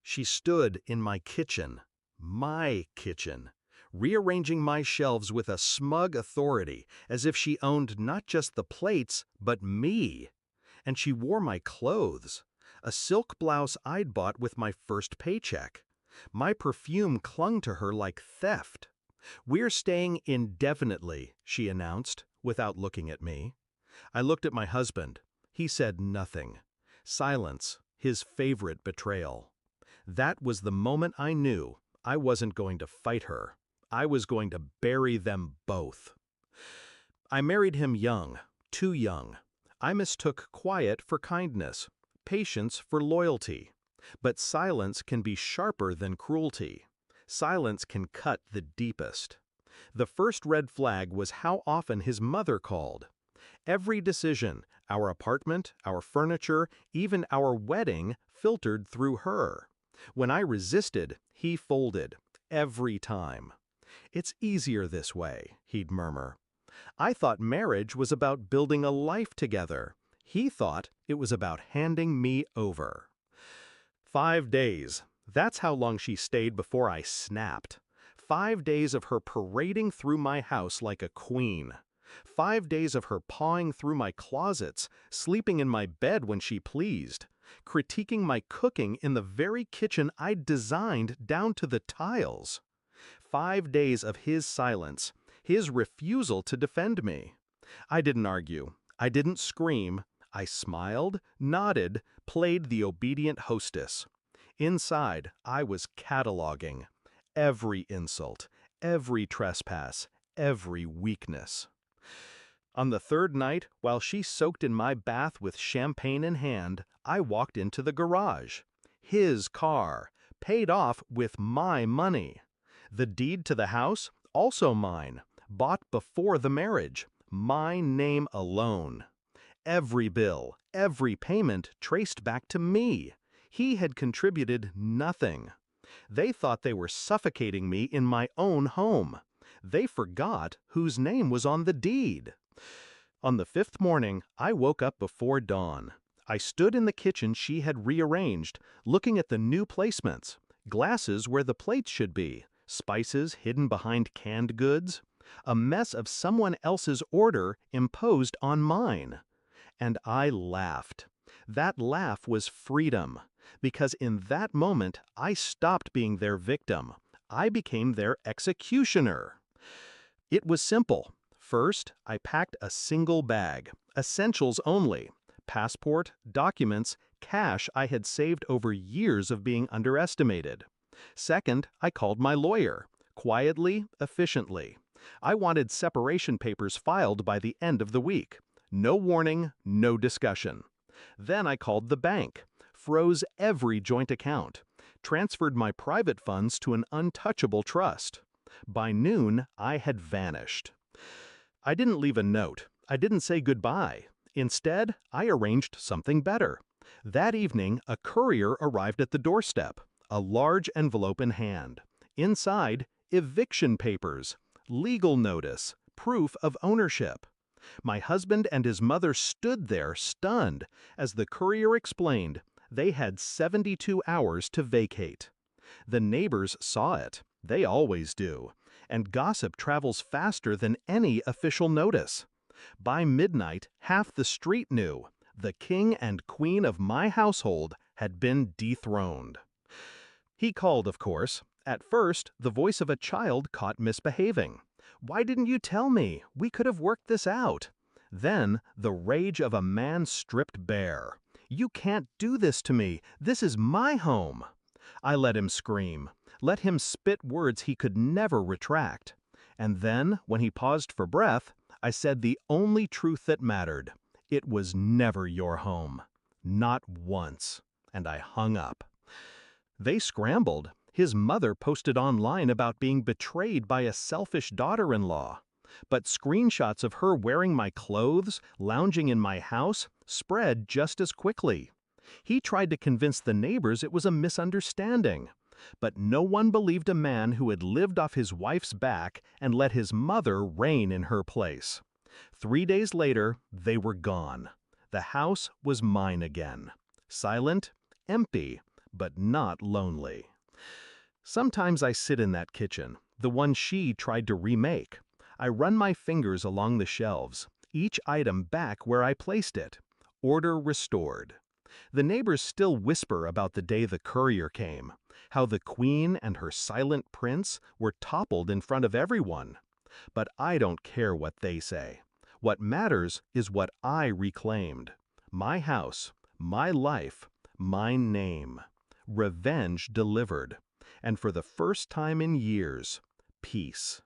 She stood in my kitchen, rearranging my shelves with a smug authority, as if she owned not just the plates, but me. And she wore my clothes, a silk blouse I'd bought with my first paycheck. My perfume clung to her like theft. "We're staying indefinitely," she announced, without looking at me. I looked at my husband. He said nothing. Silence, his favorite betrayal. That was the moment I knew I wasn't going to fight her. I was going to bury them both. I married him young, too young. I mistook quiet for kindness, patience for loyalty. But silence can be sharper than cruelty. Silence can cut the deepest. The first red flag was how often his mother called. Every decision, our apartment, our furniture, even our wedding, filtered through her. When I resisted, he folded. Every time. "It's easier this way," he'd murmur. I thought marriage was about building a life together. He thought it was about handing me over. 5 days. That's how long she stayed before I snapped. 5 days of her parading through my house like a queen. 5 days of her pawing through my closets, sleeping in my bed when she pleased, critiquing my cooking in the very kitchen I'd designed down to the tiles. 5 days of his silence, his refusal to defend me. I didn't argue. I didn't scream. I smiled, nodded, played the obedient hostess. Inside, I was cataloging every insult, every trespass, every weakness. On the third night, while she soaked in my bath with champagne in hand, I walked into the garage. His car, paid off with my money. The deed to the house, also mine, bought before the marriage, my name alone. Every bill, every payment traced back to me. He had contributed nothing. They thought they were suffocating me in my own home. They forgot whose name was on the deed. On the 5th morning, I woke up before dawn. I stood in the kitchen she had rearranged, looking at the new placements. Glasses where the plates should be, spices hidden behind canned goods. A mess of someone else's order imposed on mine. And I laughed. That laugh was freedom, because in that moment I stopped being their victim. I became their executioner. It was simple. First, I packed a single bag, essentials only, passport, documents, cash I had saved over years of being underestimated. Second, I called my lawyer, quietly, efficiently. I wanted separation papers filed by the end of the week. No warning, no discussion. Then I called the bank, froze every joint account, transferred my private funds to an untouchable trust. By noon, I had vanished. I didn't leave a note. I didn't say goodbye. Instead, I arranged something better. That evening, a courier arrived at the doorstep, a large envelope in hand. Inside, eviction papers, legal notice, proof of ownership. My husband and his mother stood there stunned. As the courier explained, they had 72 hours to vacate. The neighbors saw it. They always do. And gossip travels faster than any official notice. By midnight, half the street knew. The king and queen of my household had been dethroned. He called, of course. At first, the voice of a child caught misbehaving. "Why didn't you tell me? We could have worked this out." Then, the rage of a man stripped bare. "You can't do this to me. This is my home." I let him scream, let him spit words he could never retract. And then, when he paused for breath, I said the only truth that mattered. It was never your home. Not once. And I hung up. They scrambled. His mother posted online about being betrayed by a selfish daughter-in-law. But screenshots of her wearing my clothes, lounging in my house, spread just as quickly. He tried to convince the neighbors it was a misunderstanding. But no one believed a man who had lived off his wife's back and let his mother reign in her place. 3 days later, they were gone. The house was mine again. Silent, empty, but not lonely. Sometimes I sit in that kitchen, the one she tried to remake. I run my fingers along the shelves, each item back where I placed it. Order restored. The neighbors still whisper about the day the courier came, how the queen and her silent prince were toppled in front of everyone. But I don't care what they say. What matters is what I reclaimed. My house, my life, my name. Revenge delivered. And for the first time in years, peace.